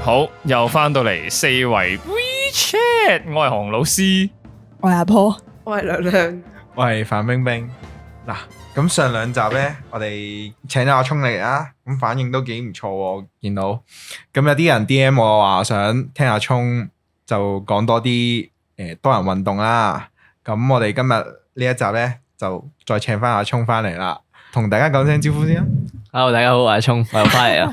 好，又翻到嚟四圍 WeChat，我係何老師，我係阿婆，我係亮亮，我係范冰冰。嗱，咁上兩集呢，我哋請咗阿聰嚟啦，咁反應都幾唔錯喎，我見到。咁有啲人 DM 我話想聽阿聰就講多啲多人運動啦。咁我哋今日呢一集呢，就再請翻阿聰翻嚟啦，同大家講聲招呼先啦。Hello， 大家好，我係阿聰，我又翻嚟啦。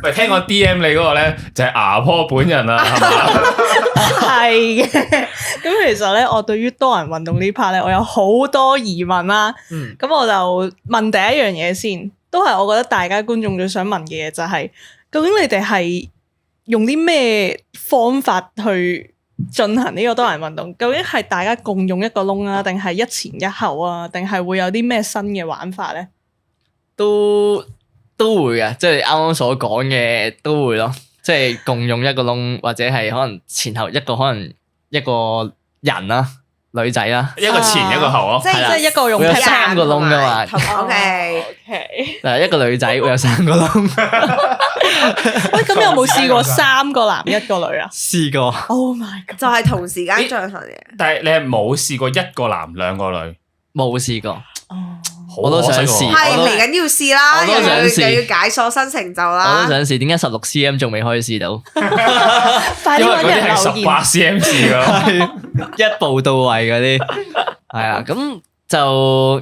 喂，聽講 DM 你嗰個咧就係牙婆本人啊，係嘛？係嘅。咁其實咧，我對於多人運動呢 part 咧，我有好多疑問啦。咁我就問第一樣嘢先，都係我覺得大家觀眾最想問嘅嘢就係，究竟你哋係用啲咩方法去進行呢個多人運動？究竟係大家共用一個窿啊，定係一前一後啊，定係會有啲咩新嘅玩法咧？都會嘅，即係啱啱所講嘅都會咯，即係共用一個窿，或者係可能前後一個，可能一個人啦，女仔啦，一個前一個後咯，即係一個用會有三個窿噶嘛。OK，嗱，一個女仔會有三個窿。喂，咁有冇試過三個男一個女啊？試過。Oh my god！就係同時間進行嘅。但係你係冇試過一個男兩個女，冇試過。好我都想可惜喎試係嚟緊要試啦，我都想試又要解鎖新成就我啦都。想試，點解16cm 仲未可以試到？快啲因為嗰啲搵人留係18言。cm 試噶，一步到位嗰啲，係啊，咁就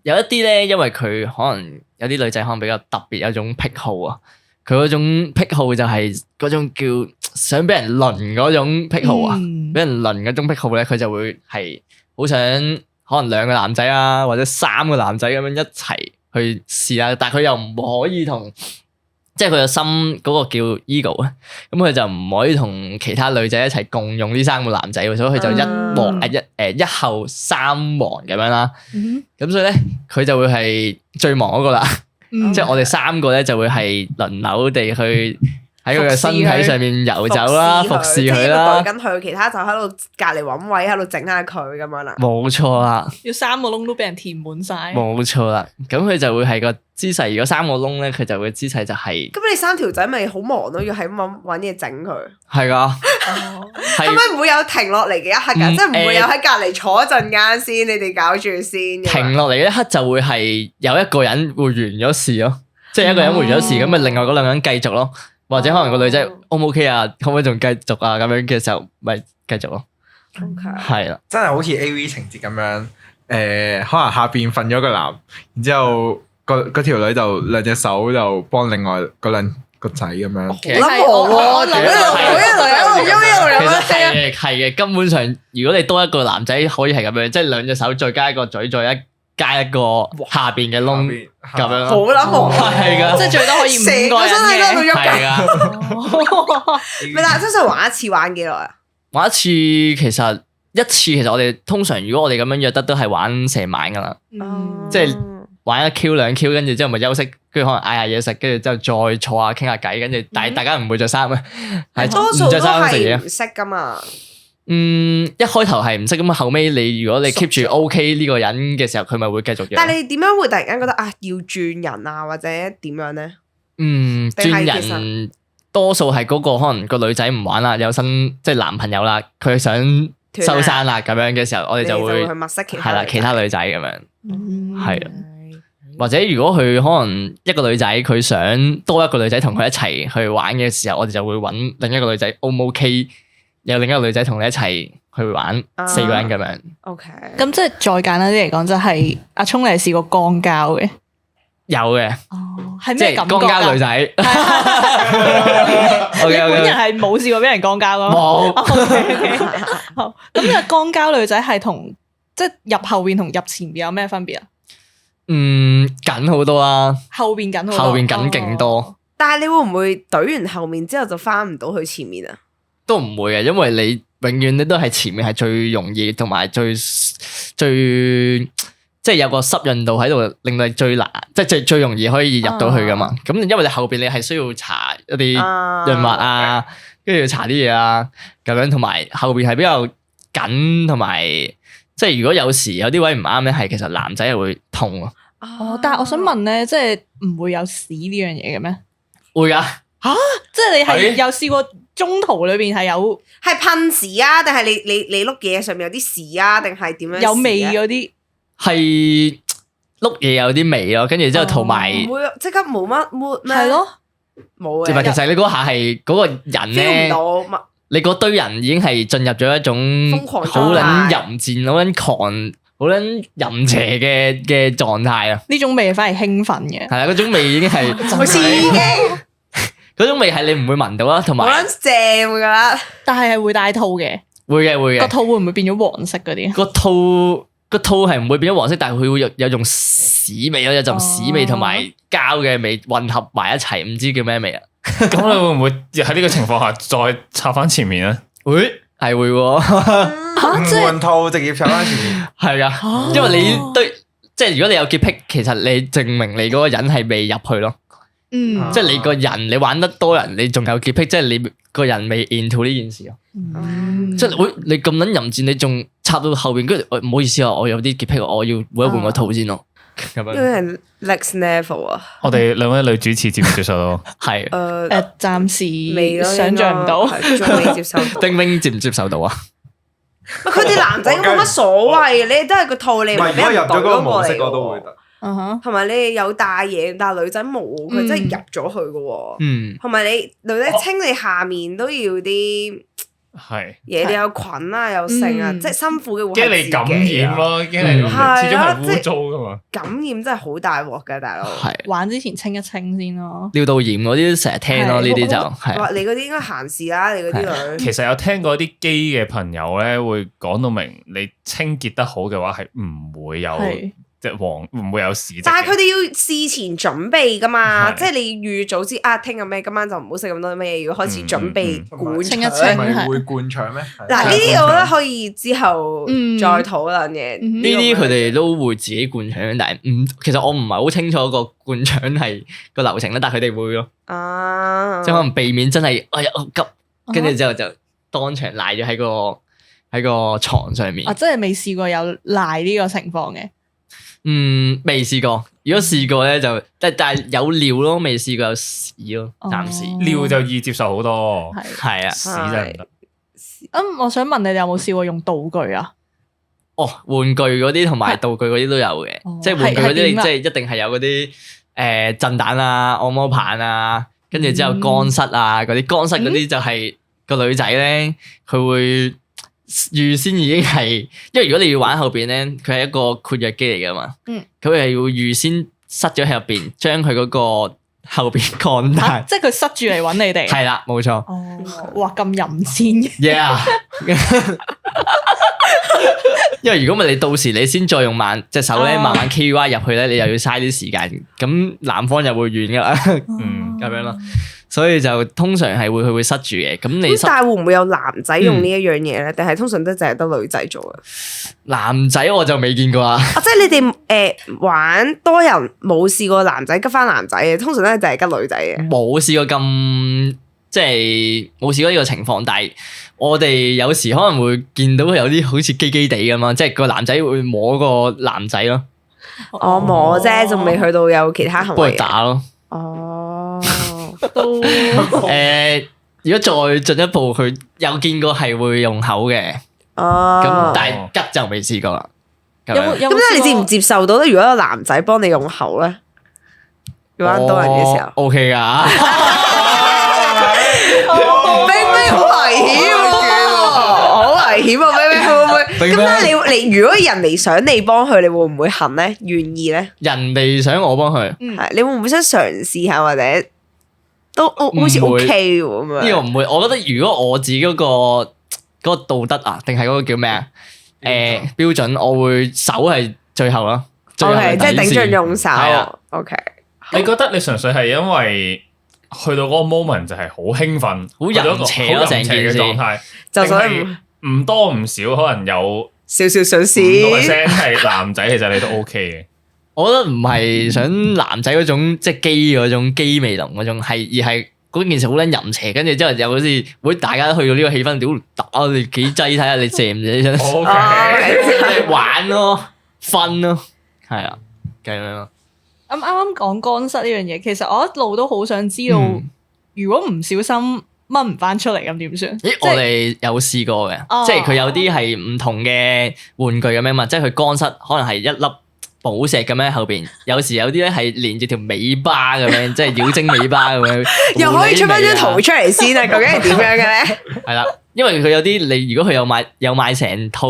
有一啲咧，因為佢可能有啲女仔可能比較特別，有種癖好啊。佢嗰種癖好就係嗰種叫想俾人輪嗰種癖好啊，俾人輪嗰種癖好咧，佢就會係好想可能兩個男仔啊，或者三個男仔咁樣一齊去試啊，但係佢又唔可以同。即係佢個心嗰個叫 ego 啊，咁佢就唔可以同其他女仔一齊共用呢三個男仔，所以佢就一王一後三王咁樣啦。咁所以咧，佢就會係最忙嗰個啦。即係我哋三個咧就會係輪流地去喺佢嘅身體上面游走啦，服侍佢啦。對緊佢，其他就喺度隔離揾位，喺度整下佢咁樣啦。冇錯啦，要三個窿都俾人填滿晒。冇錯啦。咁佢就會係個姿勢，如果三個窿咧，佢就會姿勢就係咁你三條仔咪好忙咯，要係咁揾嘢整佢。係噶，咁咪唔會有停落嚟嘅一刻㗎，即係唔會有喺隔離坐一陣間先，你哋搞住先。停落嚟嘅一刻就會係有一個人會完咗事咯，即係一個人完咗事，咁咪另外嗰兩個人繼續咯，或者可能個女仔 O 唔 OK 啊，可唔可以仲繼續啊？咁樣嘅時候咪繼續咯。OK，係啦，真係好似 AV 情節咁樣，可能下邊瞓咗個男，然之後嗰條女就兩隻手就幫另外嗰兩個仔咁樣。好撚忙喎，一路喐一路其實咁樣。係嘅，根本上如果你多一個男仔可以係咁樣，即係兩隻手再加一個嘴，再加一個下邊嘅窿咁樣好咯。撚忙，係㗎即係最多可以5個人成個身喺度嘅。喐係噶，咪但係通常玩一次玩幾耐啊？玩一次其實我哋通常如果我哋咁樣約得都係玩成晚噶啦。即係玩一 Q 兩 Q，跟住之後咪休息，跟住可能嗌下嘢食，跟住之後再坐下傾下偈，跟住但係大家唔會着衫嘅，係多數都唔着衫食嘢係。唔識噶嘛。一開頭係唔識咁啊，後尾如果你 keep 住 OK 呢個人嘅時候，佢咪會繼續約。但係你點樣會突然間覺得啊要轉人啊，或者點樣咧？轉定係其人多數係嗰個可能個女仔唔玩啦，有新即係男朋友啦，佢想收山啦咁樣嘅時候，我哋就會去物色其他係啦，女仔其他女仔咁樣係啊。或者如果佢可能一個女仔佢想多一個女仔同佢一齊去玩嘅時候，我哋就會揾另一個女仔 O 唔 OK，有另一個女仔同你一齊去玩4個人咁樣。 OK，咁即係再簡單啲嚟講，就係阿聰你係試過肛交嘅？有嘅，哦，係即係咩感覺肛交女仔。你本人係冇試過俾人肛交噶？冇。OK，好。咁呢個肛交女仔係同即係入後邊同入前邊有咩分別啊？緊好多啦，後邊緊好多，後邊緊勁多。但係你會唔會懟完後面之後就翻唔到去前面啊？都唔會嘅，因為你永遠你都係前面係最容易同埋最即係有個濕潤度喺度，令到你最難，即係最容易可以入到去噶嘛。咁因為你後邊你係需要搽一啲潤滑啊，跟住要搽啲嘢啊，咁樣同埋後邊係比較緊，同埋即係如果有時有啲位唔啱咧，係其實男仔係會痛啊。哦，但係我想問咧，即係唔會有屎呢樣嘢嘅咩？會㗎。即係你係係有試過中途裏邊係有係噴屎啊？定係你碌嘢上面有啲屎啊？定係點樣？有味嗰啲？係碌嘢有啲味咯，跟住之後同埋，唔會即刻冇乜 mood 咩？係咯，冇唔係其嘅實你嗰下係嗰個人 feel 唔咧，到乜。你嗰堆人已經係進入咗一種瘋狂狀態好撚淫賤、好撚狂、好撚淫邪嘅狀態啊！呢種味反而興奮嘅。係啦，嗰種味已經係好刺激，嗰種味係你唔會聞到啦，同好埋撚正㗎啦！但係會帶套嘅，個會嘅。套會唔會變咗黃色嗰啲？個套係唔會變咗黃色，但係佢會有種屎味咯，有陣屎味同埋膠嘅味混合埋一齊，唔知叫咩味啊？咁你會唔會喺呢個情況下再插翻前面咧？會係會喎，嚇，即係唔換套直接插翻前面。係噶，因為你對即係如果你有潔癖，其實你證明你嗰個人係未入去咯。嗯即係你個人，你玩得多人，你仲有潔癖，即係你個人未 into 呢件事咯。即係你咁撚淫賤，你仲插到後邊，跟住唔好意思啊，我有啲潔癖，我要換一換個套先咯。咁呢樣個係 next level 啊！我哋兩位女主持接唔接受到？係誒，暫未咯，時想像唔到。應該係仲未接受到。冰冰接唔接受到啊？佢哋男仔冇乜所謂，你都係個套，你唔係，如果入咗嗰個模式，我都會得。得。嗯哼，同埋你有帶嘢，但係女仔冇，佢真係入咗去嘅喎。嗯，同埋你女仔清理下面都要啲係嘢，你有菌啊，有剩啊，即係辛苦嘅會係驚你感染咯，驚你嗯始終係污糟噶嘛。感染真係好大鑊㗎，大佬。係玩之前清一清先咯。尿道炎嗰啲成日聽咯，係呢啲就係哇！你嗰啲應該閒事啦，你嗰啲女。其實有聽過啲基嘅朋友咧，會講到明，你清潔得好嘅話，係唔會有係即係唔會有屎跡嘅。但係佢哋要事前準備噶嘛，係即係你預早知啊，聽日咩，今晚就唔好食咁多咩嘢，要開始準備灌腸。清一清唔係會灌腸咩？嗱呢啲我覺得可以之後嗯再討論嘅。嗯呢啲佢哋都會自己灌腸，但係其實我唔係好清楚個灌腸係個流程咧，但係佢哋會咯，啊，即係可能避免真係哎呀好急，跟住之後就當場賴咗喺個床上面啊，。真係未試過有賴呢個情況嘅。未試過。如果試過咧就，但係有尿咯，未試過有屎咯，暫時哦尿就易接受好多，係。係啊。屎真係唔得。我想問你哋有冇試過用道具啊？哦，玩具嗰啲同埋道具嗰啲都有嘅，哦即係玩具嗰啲，係點啊即係一定係有嗰啲震蛋啊、按摩棒啊，跟住之後乾室啊嗰啲，乾室嗰啲就係個女仔咧，佢會預先已經係，因為如果你要玩後邊咧，佢係一個括約肌嚟噶嘛，佢係要預先塞咗喺入邊，將佢嗰個後邊擴大，即係佢塞住嚟揾你哋。係啦，冇錯哦，哇，咁淫賤嘅。 ，yeah。因為如果唔係你到時你先再用隻手咧慢慢 KY 入去咧，你又要嘥啲時間，咁男方又會怨噶啦，嗯咁樣咯，所以就通常係佢會塞住嘅。咁你咁塞但係會唔會有男仔用呢一樣嘢咧？定係通常都淨係得女仔做嘅？男仔我就未見過啦。啊，即係你哋玩多人冇試過男仔吉翻男仔嘅，通常都係淨係吉女仔嘅。冇試過咁即係冇試過呢個情況，但係我哋有時可能會見到有啲好似基基地咁嘛，即係個男仔會摸個男仔咯，我摸啫，仲未去到有其他行幫為嘅。佢打咯。哦，都如果再進一步，佢有見過係會用口嘅，哦，咁但係吉就未試過啦。咁樣咁有冇即係你接唔接受到咧？如果有男仔幫你用口咧，玩多人嘅時候， ，OK 噶。冰冰好危險喎，好危險啊！冰冰會唔會？冰冰咁咧，你如果人哋想你幫佢，你會唔會肯咧？願意咧？人哋想我幫佢，係你會唔會想嘗試下，或者都好似唔會 OK 喎咁樣？呢個唔會。我覺得如果我自己嗰個道德啊，定係嗰個叫咩啊？標準，我會手係最後咯。最後 O K，嘅底線即係頂盡用手。係啊 O K，你覺得你純粹係因為去到嗰個 moment 就係好興奮，好去到一個淫邪咯好淫邪嘅成件事狀態，就所以定係唔多唔少，可能有少少想5% 試。係男仔，其實你都 OK 嘅。我覺得唔係想男仔嗰種即係基嗰種基味濃嗰種，係而係嗰件事好撚淫邪，跟住之後又好似會大家去到呢個氣氛，屌打你幾劑睇下你射唔射真， OK，玩咯，分咯，係啊，咁樣咯。啱講乾濕呢樣嘢，其實我一路都好想知道，如果唔小心掹唔翻出嚟咁點算？咦，我哋有試過嘅，即係佢有啲係唔同嘅玩具咁樣嘛，即係佢乾濕可能係一粒寶石咁樣後邊，有時有啲咧係連住條尾巴咁樣，即係妖精尾巴咁樣。又可以出翻張圖出嚟先啊！究竟係點樣嘅咧？係啦，因為佢有啲你如果佢有買成套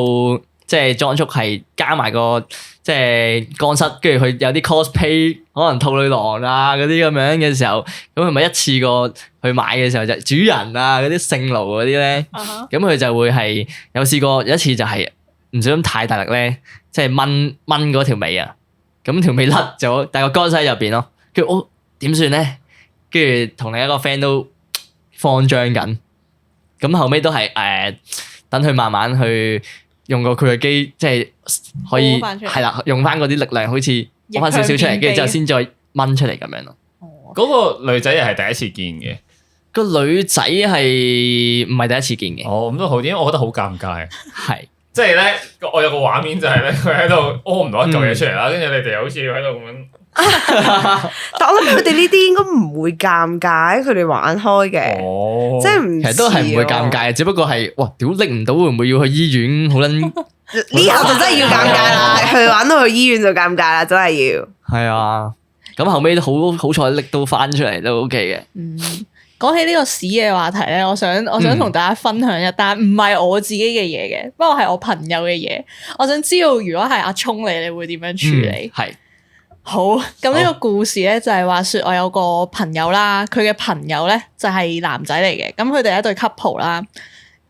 即係裝束係加埋個即係乾濕，跟住佢有啲 cosplay 可能兔女郎啊嗰啲咁樣嘅時候，咁佢咪一次過去買嘅時候就主人啊嗰啲聖奴嗰啲咧，咁佢就會係有試過有一次就係唔小心太大力咧，即係掹嗰條尾啊，咁條尾甩咗，但係個乾濕喺入邊咯，跟住我點算咧？跟住同另一個 friend 都慌張緊，咁後尾都係等佢慢慢去用過佢嘅機，即係可以係啦，用翻嗰啲力量，好似攞翻少少出嚟，跟住之後先再掹出嚟咁樣咯。嗰個女仔又係第一次見嘅，個女仔係唔係第一次見嘅？哦，咁都好啲，因為我覺得好尷尬。係即係咧，我有個畫面就係咧，佢喺度屙唔到一嚿嘢出嚟啦，跟住你哋好似喺度咁樣。但我諗佢哋呢啲應該唔會尷尬，佢哋玩開嘅，哦，即係唔其實都係唔會尷尬，只不過係哇屌拎唔到，會唔會要去醫院？好撚呢下就真係要尷尬啦，去玩到去醫院就尷尬啦，真係要。係啊，咁後尾都好彩拎到翻出嚟都 OK 嘅。講起呢個屎嘅話題咧，我想同大家分享一單唔係我自己嘅嘢嘅，不過係我朋友嘅嘢。我想知道如果係阿聰你會點樣處理？係好，咁呢個故事咧就係話說我有個朋友啦，佢嘅朋友咧就係男仔嚟嘅，咁佢哋係一對 couple 啦。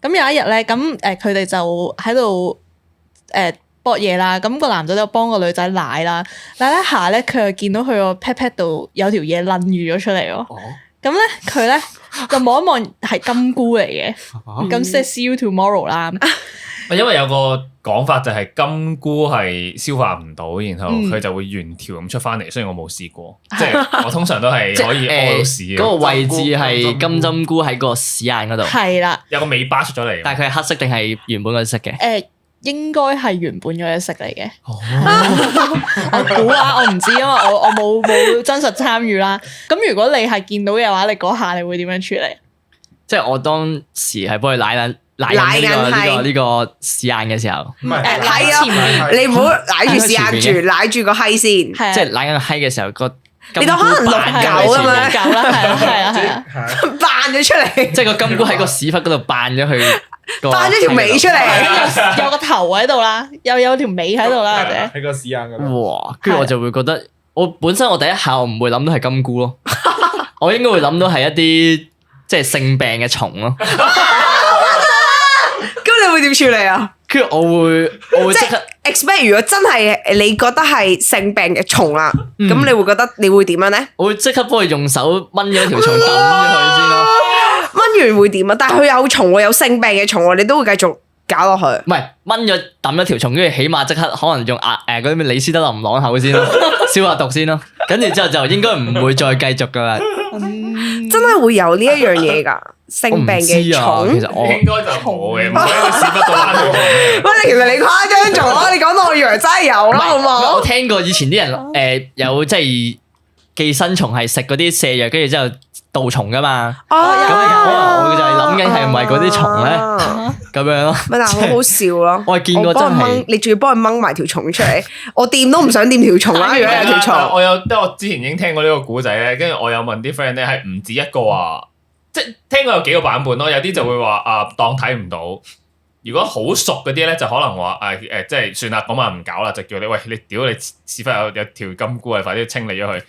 咁有一日咧，咁佢哋就喺度搏嘢啦，咁個男仔就幫個女仔奶啦，奶一下咧，佢又見到佢個 pat pat 度有條嘢掕住咗出嚟喎。咁咧佢咧就望一望係金菇嚟嘅，咁 say see you tomorrow 啦。因為有個講法就係金菇係消化唔到，然後佢就會原條咁出翻嚟。雖然我冇試過，即係我通常都係可以屙到屎嘅。嗰個位置係金針菇喺個屎眼嗰度，係啦，有個尾巴出咗嚟。但係佢係黑色定係原本嗰隻色嘅？應該係原本嗰隻色嚟嘅。我估啊，我唔知，因為我冇真實參與啦。咁如果你係見到嘅話，你嗰下你會點樣處理？即係我當時係幫佢奶呢個屎眼嘅時候，唔係係啊，你唔好舐住屎眼住，舐住個閪先。即係奶緊個閪嘅時候，個你當可能6嚿咁樣狗啦，係啊，扮咗出嚟，即係個金菇喺個屎忽嗰度扮咗佢，扮咗條尾出嚟，有個頭喺度啦，又有條尾喺度啦，或者喺個屎眼嗰度。哇！跟住我就會覺得，我本身我第一下我唔會諗到係金菇咯，我應該會諗到係一啲即係性病嘅蟲咯。咁你會點處理啊？跟住我會即刻 expect 如果真係你覺得係性病嘅蟲啦，咁你會覺得你會點樣咧？我會即刻幫佢用手掹咗條蟲抌咗佢先咯。掹完會點啊？但係佢有蟲喎，有性病嘅蟲喎，你都會繼續搞落去。唔係掹咗抌咗條蟲，跟住起碼即刻可能用嗰啲咩李斯德林朗口先咯，消下毒先咯。跟住之後就應該唔會再繼續噶啦。真係會有呢一樣嘢㗎，性病嘅蟲。其實我應該就冇嘅，唔喺個屎忽度拉到。喂，其實你誇張咗，你講到我以為真係有啦，好冇？我聽過以前啲人有即係寄生蟲係食嗰啲瀉藥，跟住之後杜蟲噶嘛。咁可能我就係諗緊係唔係嗰啲蟲咧咁樣咯。咪但係好好笑咯。我係見過真係，你仲要幫佢掹埋條蟲出嚟，我掂都唔想掂條蟲啦。如果有條蟲，我之前已經聽過呢個古仔咧，跟住我有問啲 friend 咧，係唔止一個啊，即係聽過有幾個版本咯。有啲就會話當睇唔到。如果好熟嗰啲咧，就可能話即係算啦，嗰晚唔搞啦，就叫你喂，你屌你屎忽有條金菇啊，快啲清理咗佢。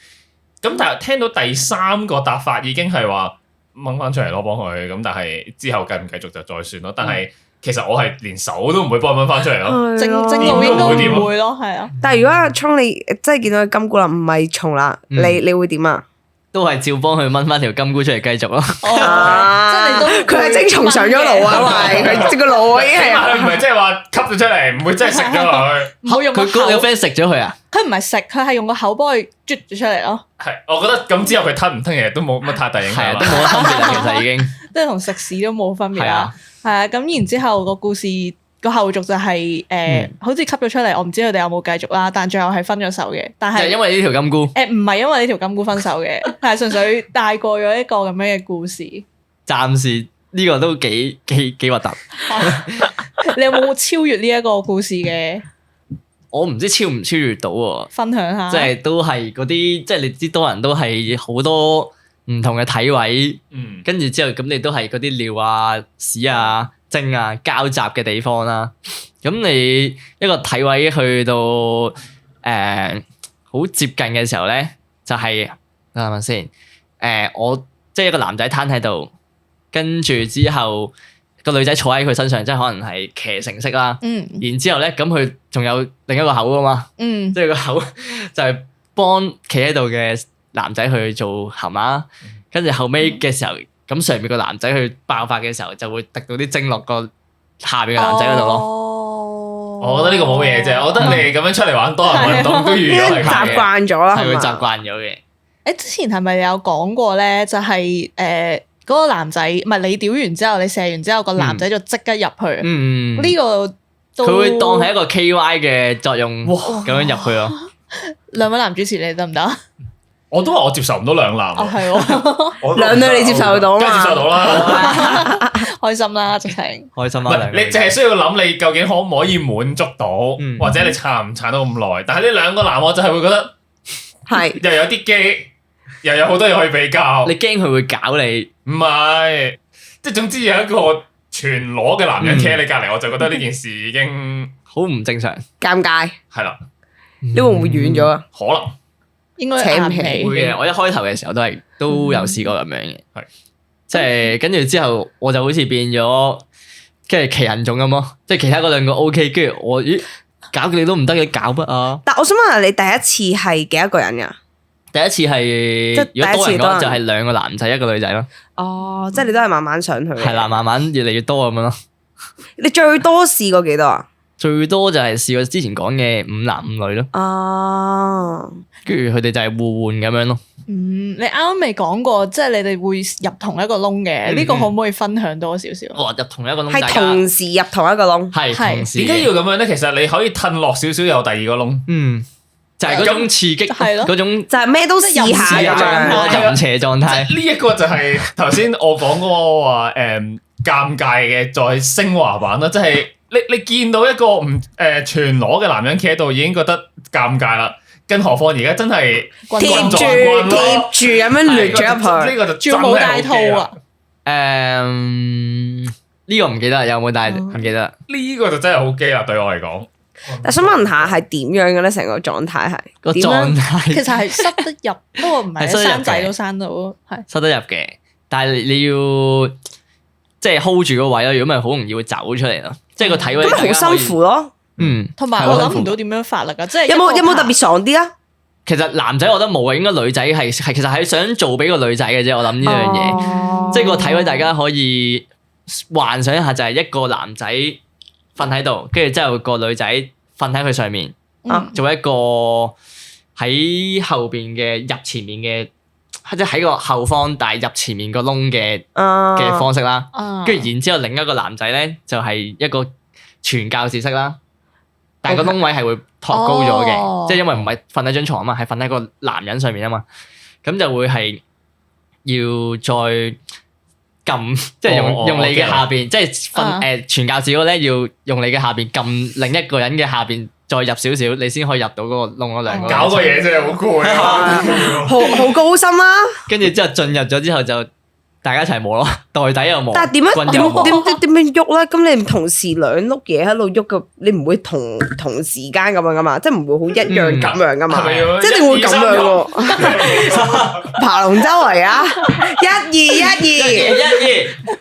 咁但係聽到第三個答法已經係話掹翻出嚟咯，幫佢咁，但係之後繼唔繼續就再算咯。但係其實我係連手都唔會幫佢掹翻出嚟咯。正路應該唔會咯，係啊。但係如果阿聰你真係見到金菇啦，唔係蟲啦，你會點啊？都係照幫佢掹翻條金菇出嚟繼續咯。即係你都佢係精蟲上咗腦啊，因為佢個腦已經係佢唔係即係話吸咗出嚟，唔會真係食咗落去。唔好用個口。佢個 friend 食咗佢啊？佢唔係食，佢係用個口幫佢啜咗出嚟咯。係，我覺得咁之後佢吞唔吞其實都冇乜太大影響啦。係啊，都冇乜分別啦，其實已經。即係同食屎都冇分別啦。係啊，咁然之後個故事個後續就係好似吸咗出嚟，我唔知佢哋有冇繼續啦。但最後係分咗手嘅。但係就係因為呢條金菇，唔係因為呢條金菇分手嘅，係純粹帶過咗一個咁樣嘅故事。暫時呢個都幾核突。你有冇超越呢一個故事嘅？我唔知超唔超越到喎，分享下。即係都係嗰啲，即係你知多人都係好多唔同嘅體位，跟住之後咁你都係嗰啲尿啊、屎啊、精啊交集嘅地方啦。咁你一個體位去到好接近嘅時候咧，就係係咪先？我即係一個男仔攤喺度，跟住之後個女仔坐喺佢身上，即係可能係騎乘式啦。然之後咧，咁佢仲有另一個口啊嘛。即係個口就係幫企喺度嘅男仔去做含啊。跟住後尾嘅時候，咁上面個男仔去爆發嘅時候，就會滴到啲精落個下邊嘅男仔嗰度咯。我覺得呢個冇嘢啫，我覺得你咁樣出嚟玩多人運動都預咗係習慣咗啦，係會習係嘛？慣咗嘅。之前係咪有講過咧？就係嗰個男仔，唔係你屌完之後，你射完之後，個男仔就即刻入去。呢個佢會當係一個 KY 嘅作用咁樣入去咯。兩位男主持你得唔得？我都話我接受唔到兩男。哦，係喎，兩女你接受到嘛？梗係接受到啦。開心啦，直情。開心啊！唔係你淨係需要諗你究竟可唔可以滿足到，或者你撐唔撐到咁耐。但係呢兩個男我就係會覺得係又有啲機，又有好多嘢可以比較。你驚佢會搞你？唔係，即係總之有一個全裸嘅男人企喺你隔離，我就覺得呢件事已經好唔正常。尷尬，係啦，你會唔會遠咗啊？可能應該請唔起硬會嘅，我一開頭嘅時候都有試過咁樣嘅，係即係跟住之後我就好似變咗，跟住奇人種咁咯，即係其他嗰兩個 OK，跟住我搞你都唔得嘅，搞乜啊？但我想問下你第一次係幾多個人㗎？第一次係即係如果多人嘅話第一次多人就係兩個男仔一個女仔咯，哦，即係你都係慢慢上去嘅。係啦，慢慢越嚟越多咁樣咯。你最多試過幾多啊？最多就係試過之前講嘅五男五女咯，哦，跟住佢哋就係互換咁樣咯。你啱啱未講過，即係你哋會入同一個窿嘅，呢個可唔可以分享多少少？哇！入同一個窿，係大家同時入同一個窿。係同時點解要咁樣咧？其實你可以褪落少少有第二個窿。就係嗰種刺激，係咯嗰種就係咩都試下即係咁樣。淫邪狀態。呢一個就係頭先我講嗰個話尷尬嘅再升華版啦，即係你見到一個唔全裸嘅男人企喺度已經覺得尷尬啦，更何況而家真係貼住棍咯貼住咁樣掠咗入去。呢個就仲要冇戴套啊！呢個唔記得有冇戴？唔記得。呢個就真係好基啦，對我嚟講。但想問下係點樣嘅咧？成個狀態係個點樣狀態其實係塞得入，不過唔係係塞得入嘅生仔都生到，係塞得入嘅，但係你要即係 hold 住個位咯，如果唔係好容易會走出嚟咯。即係個體位咁咪好辛苦咯？同埋我諗唔到點樣發力啊！即係有冇特別爽啲啊？其實男仔我覺得冇啊，應該女仔係其實係想做俾個女仔嘅啫。我諗呢樣嘢，哦即係個體位大家可以幻想一下，就係一個男仔瞓喺度，跟住之後個女仔瞓喺佢上面，做一個喺後邊嘅入前面嘅，即係喺個後方但係入前面個窿嘅方式啦。跟住然之後另一個男仔咧就係一個傳教士式啦，但係個窿位係會托高咗嘅，即係因為唔係瞓喺張床啊嘛，係瞓喺個男人上面啊嘛，咁就會係要再撳，即係用你嘅下邊，即係傳教士嗰個咧要用你嘅下邊撳另一個人嘅下邊，再入少少，你先可以入到嗰個窿嗰兩個。搞個嘢真係好攰啊！好高深啊！跟住之後進入咗之後就大家一齊摸咯，袋底又摸，但係點棍又摸。樣喐咧？咁你唔同時兩碌嘢喺度喐嘅，你唔會同時間咁樣噶嘛？即係唔會好一樣咁樣噶嘛？係咪要即係一定會咁樣喎。爬龍舟嚟啊！一二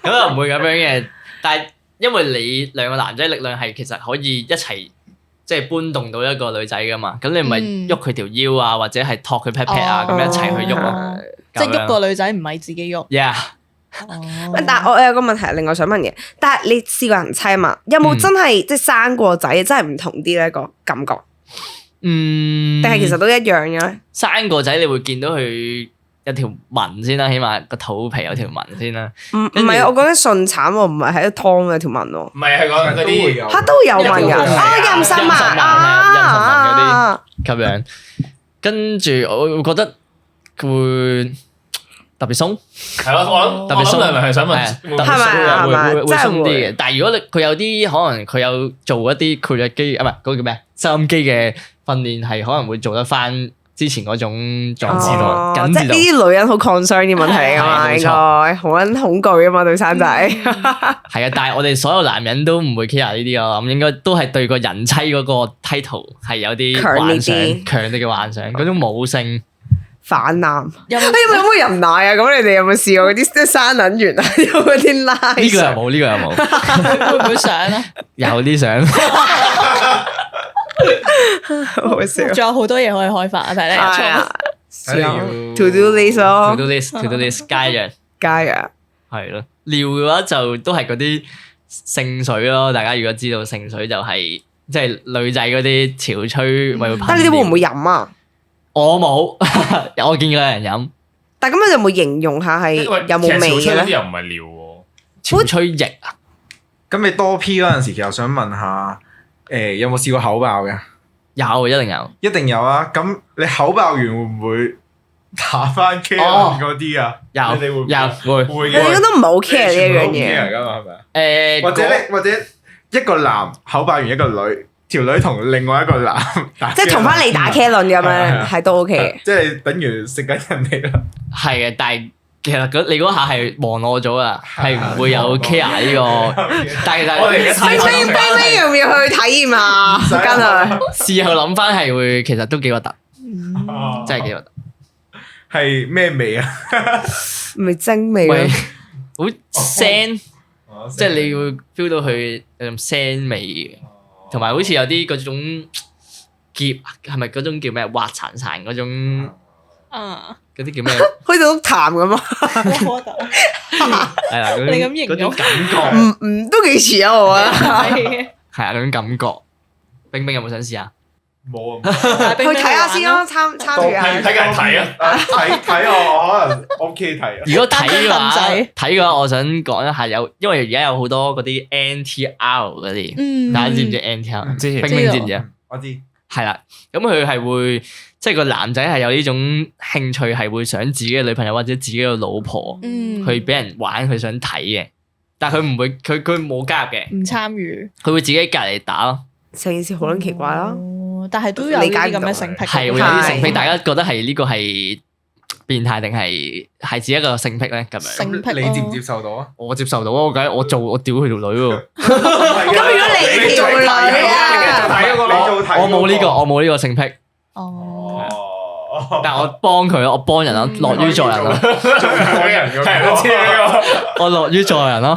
咁又唔會咁樣嘅，但係因為你兩個男仔力量係其實可以一齊即係搬動到一個女仔噶嘛，咁你咪喐佢條腰啊，或者係托佢 pat pat 啊，咁一齊去喐咯。即係喐個女仔唔係自己喐。 Yeah，但係我有個問題，另外想問嘅，但係你試過人妻啊嘛？有冇真係即係生過仔，真係唔同啲咧個感覺？定係其實都一樣嘅咧？生個仔你會見到佢有條紋先啦，起碼個肚皮有條紋先啦。唔係啊，我講緊順產喎，唔係喺個湯嘅條紋喎。唔係係講嗰啲嚇都會有紋㗎，妊娠啊，咁樣。跟住我會覺得會特別鬆，係咯，我諗梁係想問，特別鬆會鬆啲嘅。但係如果佢有啲可能佢有做一啲括約肌啊，唔係嗰個叫咩收音機嘅訓練，係可能會做得翻之前嗰種狀態。即係呢啲女人好 concern 嘅問題嚟㗎嘛，應該好撚恐懼啊嘛，對生仔。係啊，但係我哋所有男人都唔會 care 呢啲咯，咁應該都係對個人妻嗰個 title 係有啲幻想，強烈嘅幻想，嗰種母性。反男，有冇人奶啊？咁你哋有冇試過嗰啲即係生撚完啊？有嗰啲拉？呢個又冇，呢個又冇。會唔會想咧？有啲想。好笑。仲有好多嘢可以開發啊！睇你To do list 咯 ，to do list 加藥，加藥係咯。尿嘅話就都係嗰啲聖水咯。大家如果知道聖水就係即係女仔嗰啲潮吹會噴。但係你哋會唔會飲啊？我冇，我見過有人飲。但係咁你有冇形容下係有冇味嘅咧？啲又唔係尿喎，潮吹液啊！咁你多 P 嗰陣時，其實想問下，有冇試過口爆嘅？有，一定有。一定有啊！咁你口爆完會唔會打翻 K 嗰啲啊？有，你哋會會你應該都唔係好 care 呢一樣嘢。㗎嘛係咪？或者一個男口爆完一個女。條女同另外一個男，即係同翻你打 K 輪咁樣，係都 OK 嘅。即係等於食緊人哋啦。係嘅，但係其實你嗰下係忘我咗啊，係唔會有 care 呢個。但係其實我哋冰要唔要去體驗下？跟啊！事後諗翻係會，其實都幾核突，真係幾核突。係咩味啊？咪精味咯，好腥，即係你會 feel 到佢有種腥味嘅。同埋好似有啲嗰種澀，係咪嗰種叫咩？滑潺潺嗰種，嗰啲叫咩？好似碌痰咁啊！係啦，你咁形容嗰種感覺，都幾似啊！我覺得係啊，嗰種感覺。冰冰有冇想試下？冇啊！去睇下先咯，參與下。睇緊睇啊！睇我可能 OK 睇啊。如果睇嘅話，我想講一下因為而家有好多嗰啲 NTR 嗰啲，大家知唔知 NTR？冰冰知唔知啊？我知。係啦，咁佢係會即係個男仔係有呢種興趣，係會想自己嘅女朋友或者自己嘅老婆去俾人玩，佢想睇嘅，但係佢唔會，佢冇加入嘅，唔參與，佢會自己隔離打咯。成件事好撚奇怪啦，但係都有呢啲咁嘅性癖，係會有啲性癖，大家覺得係呢個係變態定係指一個性癖咧？咁樣你接唔接受到啊？我接受到啊！我梗係我屌佢條女喎。咁如果你條女啊，我冇呢個性癖。哦，但係我幫佢咯，我幫人咯，樂於助人咯。我樂於助人咯。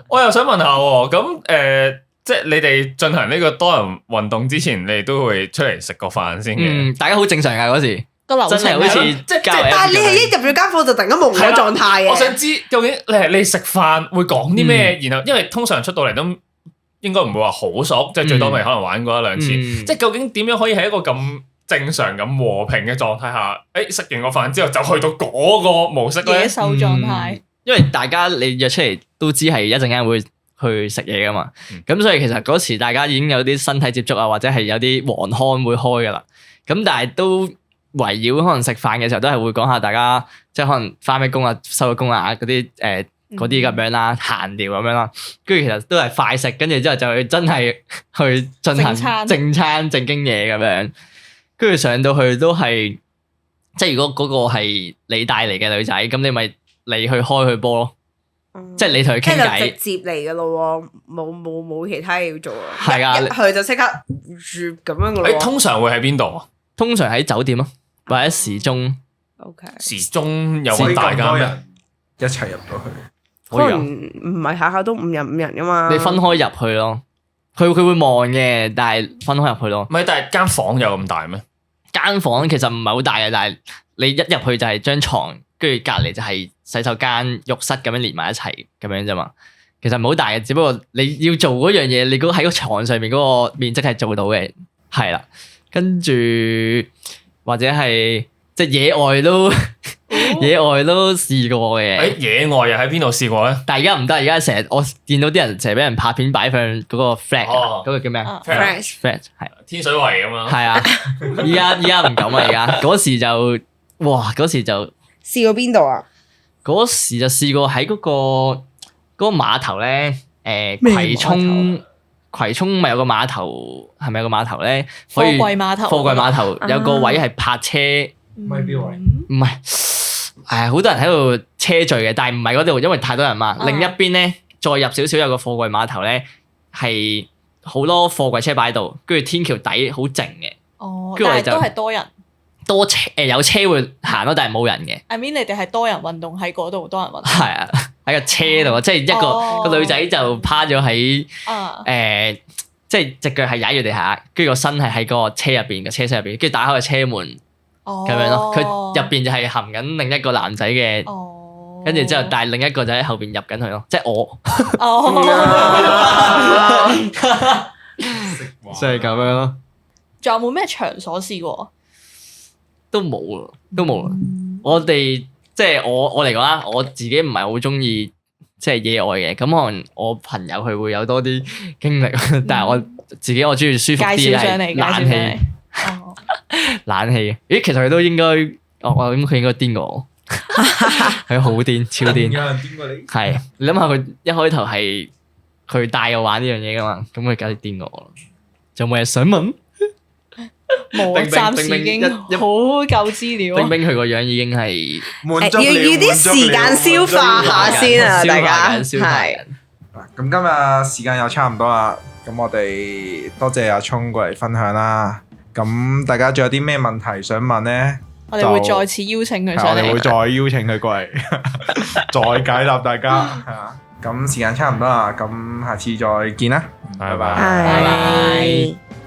我又想問下喎，咁即係你哋進行呢個多人運動之前，你哋都會出嚟食個飯先嘅。大家好正常㗎嗰時，個流程真係好似但係你係一入咗間房就突然間冇咗狀態嘅。我想知究竟你食飯會講啲咩？然後因為通常出到嚟都應該唔會話好熟，即係最多咪可能玩過一兩次。即係究竟點樣可以喺一個咁正常咁和平嘅狀態下，食完個飯之後就去到嗰個模式咧？野獸狀態。因為大家你約出嚟都知係一陣間會去食嘢噶嘛，咁所以其實嗰時大家已經有啲身體接觸啊，或者係有啲黃腔會開噶啦。咁但係都圍繞可能食飯嘅時候都係會講下大家即係可能翻咩工啊、收咗工啊嗰啲嗰啲咁樣啦、閒聊咁樣啦。跟住其實都係快食，跟住之後就去真係去進行正餐正經嘢咁樣。跟住上到去都係即係如果嗰個係你帶嚟嘅女仔，咁你咪你去開佢波咯。即係你同佢傾偈，直接嚟嘅咯喎，冇其他嘢要做啊。係啊，一去就即刻咁樣嘅咯。通常會喺邊度啊？通常喺酒店咯，或者時鐘。OK。時鐘有冇大家咩？一齊入到去，可能唔係下下都5人噶嘛。你分開入去咯，佢會望嘅，但係分開入去咯。唔係，但係間房有咁大咩？間房其實唔係好大嘅，但係你一入去就係張床。跟住隔離就係洗手間、浴室咁樣連埋一齊咁樣啫嘛，其實唔係好大嘅，只不過你要做嗰樣嘢，你喺個床上面嗰個面積係做到嘅，係啦。跟住或者係即係野外都野外都試過嘅。誒野外又喺邊度試過咧？但係而家唔得，而家成日我見到啲人成日俾人拍片擺上嗰個 flag，嗰個叫咩啊 Fresh ？flag 係天水圍咁樣。係啊！依家唔敢啊！而家嗰時就試過邊度啊？嗰時就試過喺嗰個碼頭咧，葵涌咪有個碼頭，係咪有個碼頭咧？可以貨櫃碼頭貨櫃碼頭有個位係泊車，咪標位唔係，係好多人喺度車聚嘅，但係唔係嗰度，因為太多人嘛。另一邊咧，再入少少有個貨櫃碼頭咧，係好多貨櫃車擺喺度，跟住天橋底好靜嘅，哦，跟住我哋就但係都係多人。多車有車會行咯，但係冇人嘅。 I mean 你哋係多人運動喺嗰度，多人運動。係啊，喺個車度，即係一個女仔就趴咗喺即係隻腳係踩住地下，跟住個身係喺個車入邊嘅車廂入邊，跟住打開個車門咁樣咯。佢入邊就係含緊另一個男仔嘅，跟住之後，但係另一個就喺後邊入緊佢咯，即係我。即係咁樣咯。仲有冇咩場所試過？都冇啦，都冇啦。我哋即係我嚟講啦，我自己唔係好中意即係野外嘅，咁可能我朋友佢會有多啲經歷，但係我自己我中意舒服啲介紹上嚟，係冷氣，冷氣。咦，其實佢都應該，我諗佢應該癲過我，佢好癲，超癲。有人癲過你？係你諗下，佢一開頭係佢帶我玩呢樣嘢噶嘛，咁佢梗係癲過我啦。仲有冇嘢想問？冇，暫時已經好夠資料。冰冰佢個樣已經係要啲時間消化下先啊，大家係。咁今日時間又差唔多啦，咁我哋多謝阿聰過嚟分享啦。咁大家仲有啲咩問題想問呢？我哋會再次邀請佢上嚟。我哋會再邀請佢過嚟，再解答大家。係啊，咁時間差唔多啦，咁下次再見啦，拜拜。拜拜。